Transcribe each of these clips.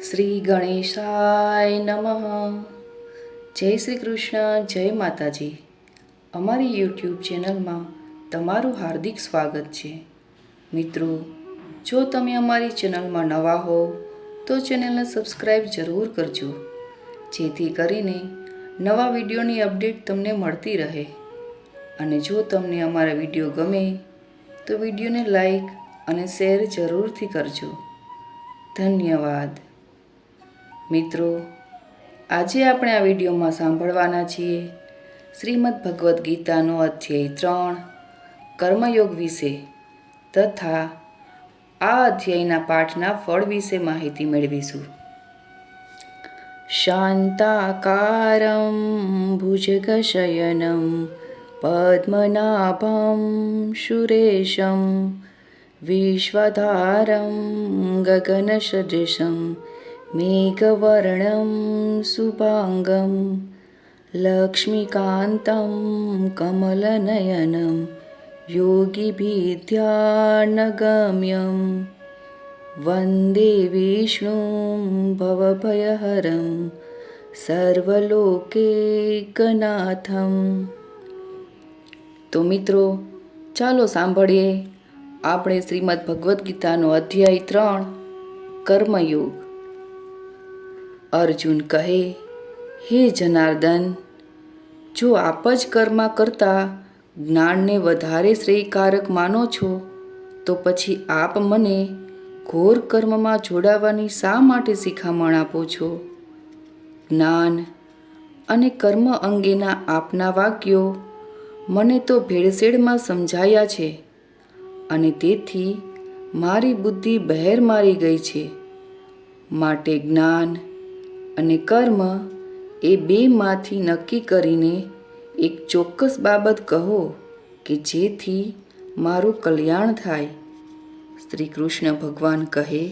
શ્રી ગણેશાય નમઃ. જય શ્રી કૃષ્ણ, જય માતાજી. અમારી યુટ્યુબ ચેનલમાં તમારું હાર્દિક સ્વાગત છે. મિત્રો, જો તમે અમારી ચેનલમાં નવા હો તો ચેનલને સબસ્ક્રાઈબ જરૂર કરજો, જેથી કરીને નવા વિડીયોની અપડેટ તમને મળતી રહે. અને જો તમને અમારા વિડીયો ગમે તો વિડીયોને લાઈક અને શેર જરૂરથી કરજો. ધન્યવાદ. મિત્રો, આજે આપણે આ વિડીયોમાં સાંભળવાના છીએ શ્રીમદ ભગવદ્ ગીતાનો અધ્યાય 3 કર્મયોગ વિશે તથા આ અધ્યાયના પાઠના ફળ વિશે માહિતી મેળવીશું. શાંતાકારમ ભુજગશયનમ પદ્મનાભમ સુરેશમ વિશ્વધારમ ગગનસદૃશમ મેઘવર્ણમ શુભાંગમ લક્ષ્મીકાંતમ કમલનયનમ યોગીભીધ્યાનગમ્યમ વંદે વિષ્ણું ભવભયહરં સર્વલોકૈકનાથમ. તો મિત્રો, ચાલો સાંભળીએ આપણે શ્રીમદ ભગવદ્ ગીતાનો અધ્યાય 3 કર્મયોગ. અર્જુન કહે, હે જનાર્દન, જો આપ જ કર્મ કરતાં જ્ઞાનને વધારે શ્રેયકારક માનો છો તો પછી આપ મને ઘોર કર્મમાં જોડાવાની શા માટે શિખામણ આપો છો? જ્ઞાન અને કર્મ અંગેના આપના વાક્યો મને તો ભેળસેળમાં સમજાયા છે અને તેથી મારી બુદ્ધિ બહેર મારી ગઈ છે. માટે જ્ઞાન અને કર્મ એ બેમાંથી નક્કી કરીને એક ચોક્કસ બાબત કહો કે જેથી મારું કલ્યાણ થાય. શ્રી કૃષ્ણ ભગવાન કહે,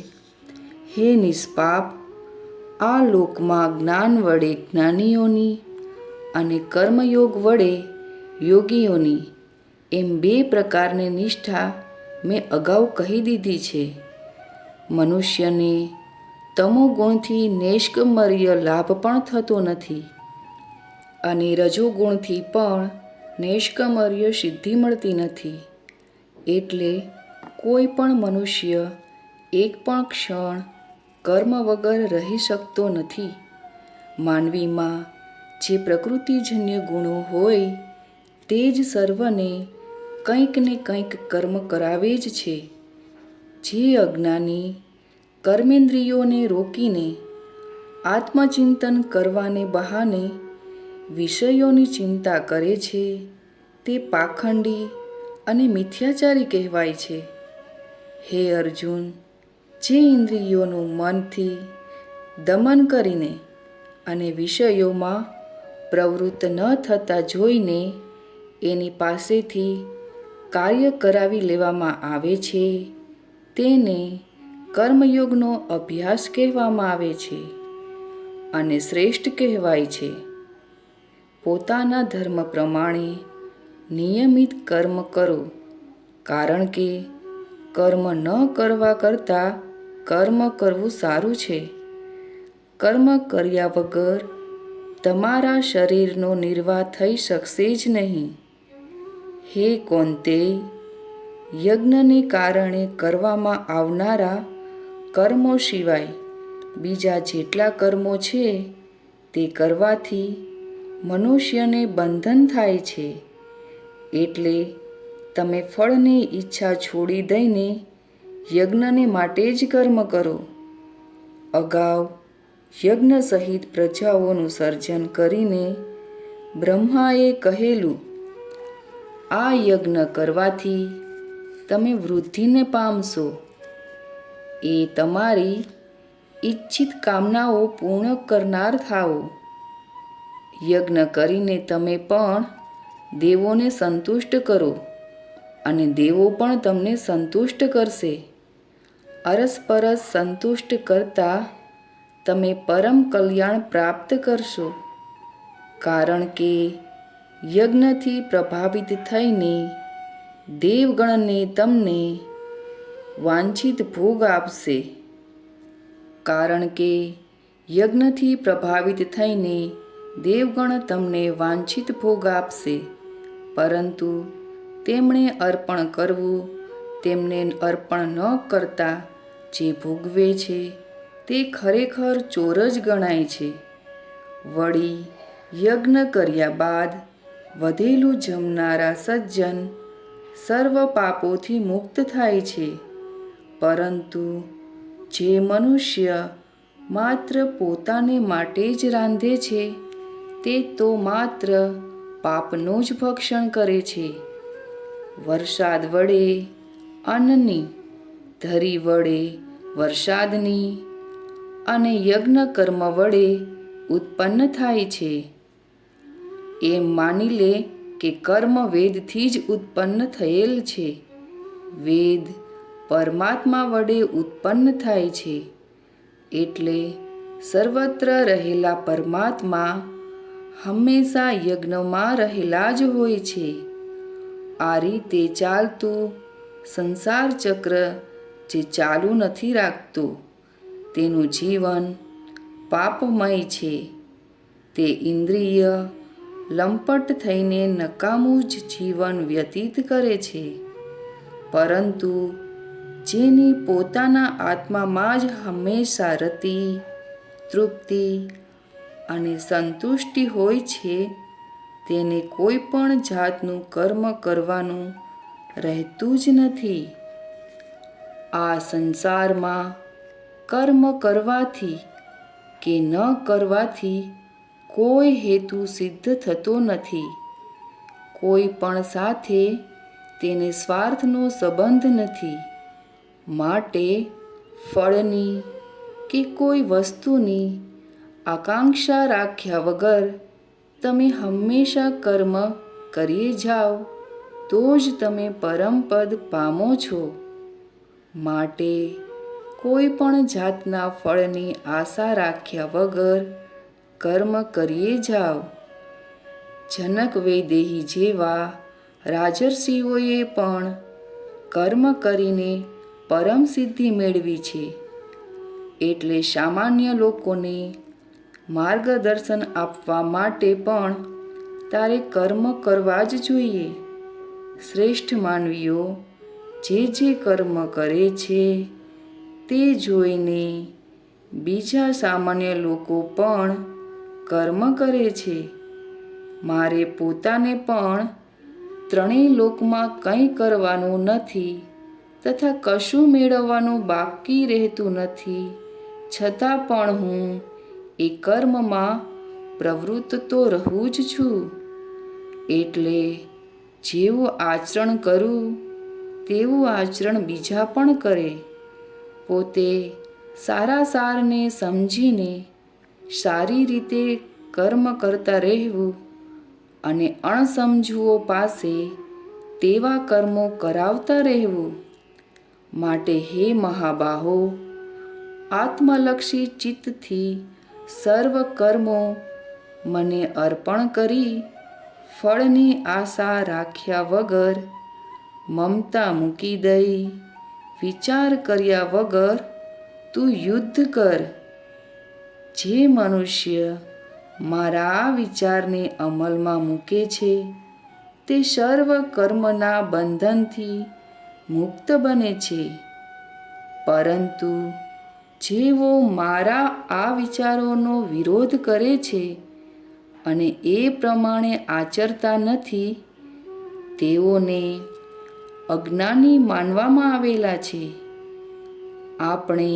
હે નિષ્પાપ, આ લોકમાં જ્ઞાન વડે જ્ઞાનીઓની અને કર્મયોગ વડે યોગીઓની એમ 2 પ્રકારની નિષ્ઠા મેં અગાઉ કહી દીધી છે. મનુષ્યને તમોગુણથી નૈષ્કર્મ્ય લાભ પણ થતો નથી અને રજોગુણથી પણ નૈષ્કર્મ્ય સિદ્ધિ મળતી નથી. એટલે કોઈ પણ મનુષ્ય એક પણ ક્ષણ કર્મ વગર રહી શકતો નથી. માનવીમાં જે પ્રકૃતિજન્ય ગુણો હોય તે જ સર્વને કંઈક ને કંઈક કર્મ કરાવે જ છે. જે અજ્ઞાની કર્મેન્દ્રિયોને રોકીને આત્મચિંતન કરવાને બહાને વિષયોની ચિંતા કરે છે તે પાખંડી અને મિથ્યાચારી કહેવાય છે. હે અર્જુન, જે ઇન્દ્રિયોનું મનથી દમન કરીને અને વિષયોમાં પ્રવૃત્ત ન થતા જોઈને એની પાસેથી કાર્ય કરાવી લેવામાં આવે છે તેને કર્મયોગનો અભ્યાસ કહેવામાં આવે છે અને શ્રેષ્ઠ કહેવાય છે. પોતાના ધર્મ પ્રમાણે નિયમિત કર્મ કરો, કારણ કે કર્મ ન કરવા કરતાં કર્મ કરવું સારું છે. કર્મ કર્યા વગર તમારા શરીરનો નિર્વાહ થઈ શકશે જ નહીં. હે કૌંતેય, યજ્ઞને કારણે કરવામાં આવનારા કર્મો સિવાય બીજા જેટલા કર્મો છે તે કરવાથી મનુષ્યને બંધન થાય છે. એટલે તમે ફળની ઈચ્છા છોડી દઈને યજ્ઞને માટે જ કર્મ કરો. અગાઉ યજ્ઞ સહિત પ્રજાઓનું સર્જન કરીને બ્રહ્માએ કહેલું, આ યજ્ઞ કરવાથી તમે વૃદ્ધિને પામશો. એ તમારી ઈચ્છિત કામનાઓ પૂર્ણ કરનાર થાઓ. યજ્ઞ કરીને તમે પણ દેવોને સંતુષ્ટ કરો અને દેવો પણ તમને સંતુષ્ટ કરશે. અરસપરસ સંતુષ્ટ કરતા તમે પરમ કલ્યાણ પ્રાપ્ત કરશો. કારણ કે યજ્ઞથી પ્રભાવિત થઈને દેવગણને તમને વાંછિત ભોગ આપશે. કારણ કે યજ્ઞથી પ્રભાવિત થઈને દેવગણ તમને વાંછિત ભોગ આપશે, પરંતુ તેમણે અર્પણ કરવું, તેમને અર્પણ ન કરતા જે ભોગવે છે તે ખરેખર ચોર જ ગણાય છે. વળી યજ્ઞ કર્યા બાદ વધેલું જમનારા સજ્જન સર્વ પાપોથી મુક્ત થાય છે, પરંતુ જે મનુષ્ય માત્ર પોતાને માટે જ રાંધે છે તે તો માત્ર પાપનું જ ભક્ષણ કરે છે. વરસાદ વડે અન્નની, ધરી વડે વરસાદની અને યજ્ઞ કર્મ વડે ઉત્પન્ન થાય છે. એમ માની લે કે કર્મ વેદથી જ ઉત્પન્ન થયેલ છે. વેદ પરમાત્મા વડે ઉત્પન્ન થાય છે, એટલે સર્વત્ર રહેલા પરમાત્મા હંમેશા યજ્ઞમાં રહેલા જ હોય છે. આ રીતે ચાલતું સંસાર ચક્ર જે ચાલુ નથી રાખતું તેનું જીવન પાપમય છે. તે ઇન્દ્રિય લંપટ થઈને નકામું જ જીવન વ્યતીત કરે છે. પરંતુ જેની પોતાના આત્મામાં જ હંમેશા રતિ, તૃપ્તિ અને સંતુષ્ટિ હોય છે, તેને કોઈ પણ જાતનું કર્મ કરવાનું રહેતું જ નથી. આ સંસારમાં કર્મ કરવાથી કે ન કરવાથી કોઈ હેતુ સિદ્ધ થતો નથી. કોઈ પણ સાથે તેને સ્વાર્થનો સંબંધ નથી. માટે ફળની કે કોઈ વસ્તુની આકાંક્ષા રાખ્યા વગર તમે હંમેશા કર્મ કરીએ જાઓ તો જ તમે પરમપદ પામો છો. માટે કોઈ પણ જાતના ફળની આશા રાખ્યા વગર કર્મ કરીએ જાઓ. જનક વૈદેહી જેવા રાજર્ષિઓએ પણ કર્મ કરીને પરમ સિદ્ધિ મેળવી છે. એટલે સામાન્ય લોકોને માર્ગદર્શન આપવા માટે પણ તારે કર્મ કરવા જ જોઈએ. શ્રેષ્ઠ માનવીઓ જે કર્મ કરે છે તે જોઈને બીજા સામાન્ય લોકો પણ કર્મ કરે છે. મારે પોતાને પણ ત્રણેય લોકમાં કંઈ કરવાનું નથી તથા કશું મેળવવાનું બાકી રહેતું નથી, છતાં પણ હું એ કર્મમાં પ્રવૃત્ત તો રહું જ છું. એટલે જેવું આચરણ કરું તેવું આચરણ બીજા પણ કરે. પોતે સારા સારને સમજીને સારી રીતે કર્મ કરતા રહેવું અને અણસમજુઓ પાસે તેવા કર્મો કરાવતા રહેવું. માટે હે મહાબાહો, આત્મલક્ષી ચિત્તથી સર્વ કર્મો મને અર્પણ કરી ફળની આશા રાખ્યા વગર, મમતા મૂકી દઈ, વિચાર કર્યા વગર તું યુદ્ધ કર. જે મનુષ્ય મારા આ વિચારને અમલમાં મૂકે છે તે સર્વ કર્મના બંધનથી મુક્ત બને છે. પરંતુ જેઓ મારા આ વિચારોનો વિરોધ કરે છે અને એ પ્રમાણે આચરતા નથી તેઓને અજ્ઞાની માનવામાં આવેલા છે. આપણે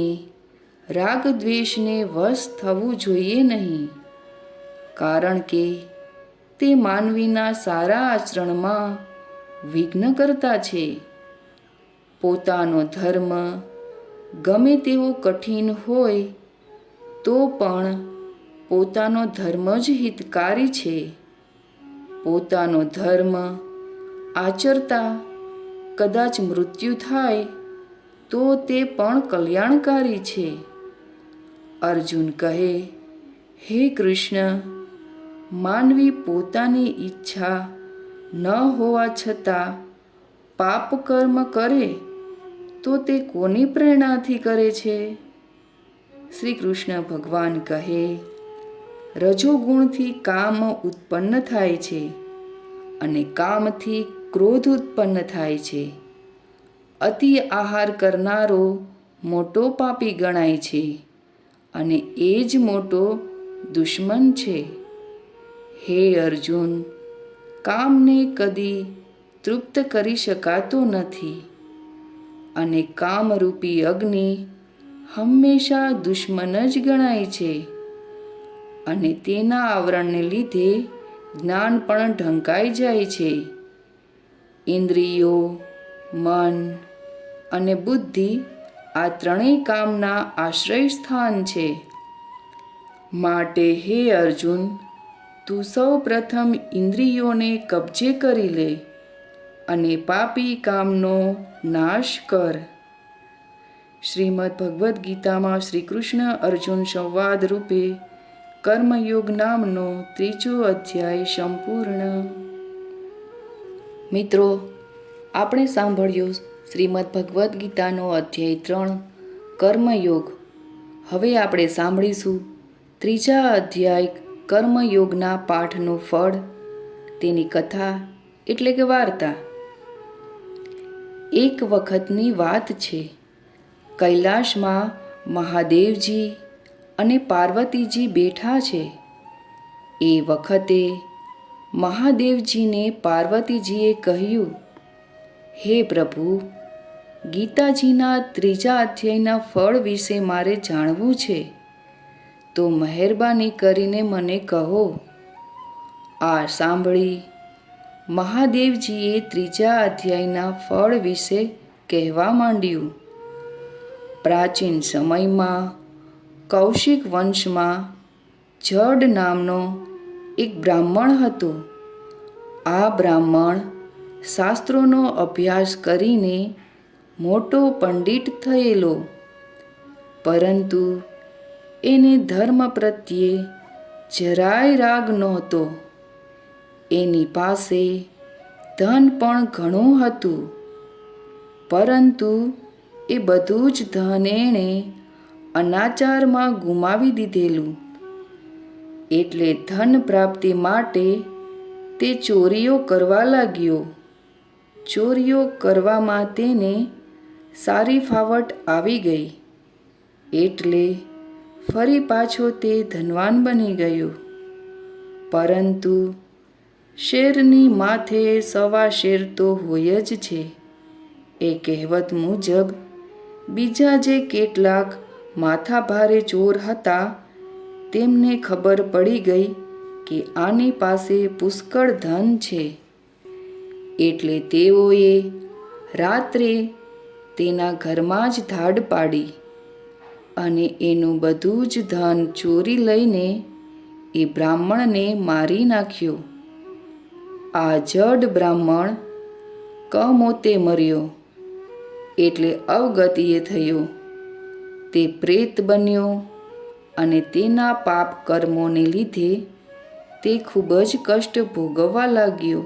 રાગ દ્વેષને વશ થવું જોઈએ નહીં, કારણ કે તે માનવીના સારા આચરણમાં વિઘ્ન કરતા છે. પોતાનો ધર્મ ગમે તેવો કઠિન હોય તો પણ પોતાનો ધર્મ જ હિતકારી છે. પોતાનો ધર્મ આચરતા કદાચ મૃત્યુ થાય તો તે પણ કલ્યાણકારી છે. અર્જુન કહે, હે કૃષ્ણ, માનવી પોતાની ઈચ્છા ન હોવા છતાં પાપ કર્મ કરે તો તે કોની પ્રેરણાથી કરે છે? શ્રી કૃષ્ણ ભગવાન કહે, રજોગુણથી કામ ઉત્પન્ન થાય છે અને કામથી ક્રોધ ઉત્પન્ન થાય છે. અતિ આહાર કરનારો મોટો પાપી ગણાય છે અને એ જ મોટો દુશ્મન છે. હે અર્જુન, કામને કદી તૃપ્ત કરી શકાતો નથી અને કામરૂપી અગ્નિ હંમેશા દુશ્મન જ ગણાય છે અને તેના આવરણને લીધે જ્ઞાન પણ ઢંકાઈ જાય છે. ઇન્દ્રિયો, મન અને બુદ્ધિ આ ત્રણેય કામના આશ્રય સ્થાન છે. માટે હે અર્જુન, તું સૌ પ્રથમ ઇન્દ્રિયોને કબજે કરી લે અને પાપી કામનો નાશ કર. શ્રીમદ્ ભગવદ્ ગીતામાં શ્રી કૃષ્ણ અર્જુન સંવાદ રૂપે કર્મયોગ નામનો 3જો અધ્યાય સંપૂર્ણ. મિત્રો, આપણે સાંભળ્યો શ્રીમદ્ ભગવદ્ ગીતાનો અધ્યાય 3 કર્મયોગ. હવે આપણે સાંભળીશું 3જા અધ્યાય કર્મયોગના પાઠનું ફળ, તેની કથા એટલે કે વાર્તા. એક વખતની વાત છે. કૈલાશમાં મહાદેવજી અને પાર્વતીજી બેઠા છે. એ વખતે મહાદેવજીને પાર્વતીજીએ કહ્યું, હે પ્રભુ, ગીતાજીના 3જા અધ્યાયના ફળ વિશે મારે જાણવું છે, તો મહેરબાની કરીને મને કહો. આ સાંભળી મહાદેવજીએ 3જા અધ્યાયના ફળ વિશે કહેવા માંડ્યું. પ્રાચીન સમયમાં કૌશિક વંશમાં જડ નામનો એક બ્રાહ્મણ હતો. આ બ્રાહ્મણ શાસ્ત્રોનો અભ્યાસ કરીને મોટો પંડિત થયેલો, પરંતુ એને ધર્મ પ્રત્યે જરાય રાગ નહોતો. એની પાસે ધન પણ ઘણું હતું, પરંતુ એ બધું જ ધન એણે અનાચારમાં ગુમાવી દીધેલું. એટલે ધન પ્રાપ્તિ માટે તે ચોરીઓ કરવા લાગ્યો. ચોરીઓ કરવામાં તેને સારી ફાવટ આવી ગઈ, એટલે ફરી પાછો તે ધનવાન બની ગયો. પરંતુ શેરની માથે 1.25 શેર તો હોય જ છે. એ કહેવત મુજબ બીજા જે કેટલાક માથાભારે ચોર હતા, તેમને ખબર પડી ગઈ કે આની પાસે પુષ્કળ ધન છે. એટલે તેઓએ રાત્રે તેના ઘરમાં જ ધાડ પાડી અને એનું બધું જ ધન ચોરી લઈને એ બ્રાહ્મણને મારી નાખ્યો. આ જડ બ્રાહ્મણ કમોતે મર્યો, એટલે અવગતિએ થયો. તે પ્રેત બન્યો અને તેના પાપ કર્મોને લીધે તે ખૂબ જ કષ્ટ ભોગવવા લાગ્યો.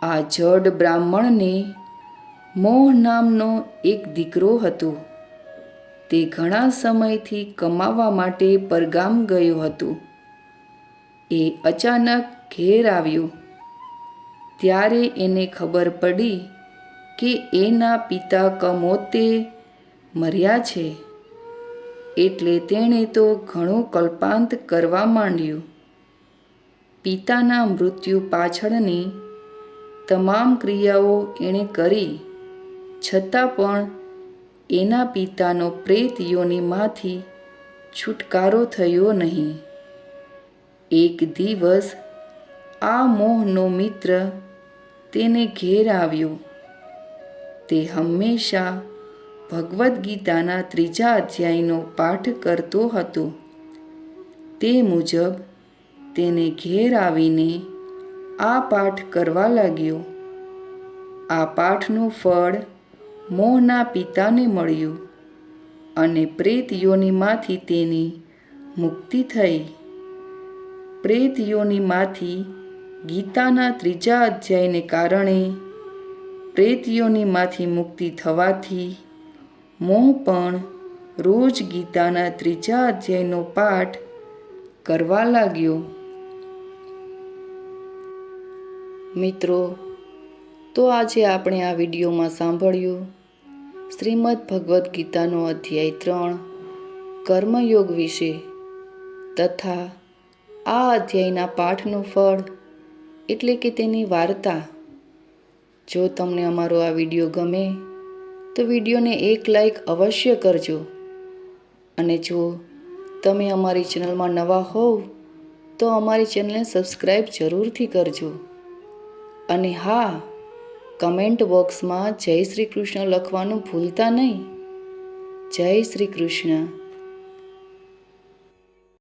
આ જડ બ્રાહ્મણને મોહ નામનો એક દીકરો હતો. તે ઘણા સમયથી કમાવા માટે પરગામ ગયો હતો. એ અચાનક ઘેર આવ્યો ત્યારે એને ખબર પડી કે એના પિતા કમોતે મર્યા છે. એટલે તેણે તો ઘણું કલ્પાંત કરવા માંડ્યું. પિતાના મૃત્યુ પાછળની તમામ ક્રિયાઓ એણે કરી, છતાં પણ એના પિતાનો પ્રેત યોનિમાંથી છુટકારો થયો નહીં. એક દિવસ આ મોહનો મિત્ર તેને ઘેર આવ્યો. તે હંમેશા ભગવદ્ ગીતાના 3જા અધ્યાયનો પાઠ કરતો હતો. તે મુજબ તેને ઘેર આવીને આ પાઠ કરવા લાગ્યો. આ પાઠનું ફળ મોહના પિતાને મળ્યું અને પ્રેત યોનિમાંથી તેની મુક્તિ થઈ. પ્રેત યોનિમાંથી ગીતાના 3જા અધ્યાયને કારણે પ્રેત યોનિમાંથી મુક્તિ થવાથી મોહ પણ રોજ ગીતાના 3જા અધ્યાયનો પાઠ કરવા લાગ્યો. મિત્રો, તો આજે આપણે આ વિડીયોમાં સાંભળ્યું શ્રીમદ ભગવદ્ ગીતાનો અધ્યાય 3 કર્મયોગ વિશે તથા આ અધ્યાયના પાઠનું ફળ એટલે કે તેની વાર્તા. જો તમને અમારો આ વિડીયો ગમે તો વિડીયોને એક લાઈક અવશ્ય કરજો અને જો તમે અમારી ચેનલમાં નવા હોવ તો અમારી ચેનલને સબસ્ક્રાઈબ જરૂરથી કરજો. અને હા, કમેન્ટ બોક્સમાં જય શ્રી કૃષ્ણ લખવાનું ભૂલતા નહીં. જય શ્રી કૃષ્ણ.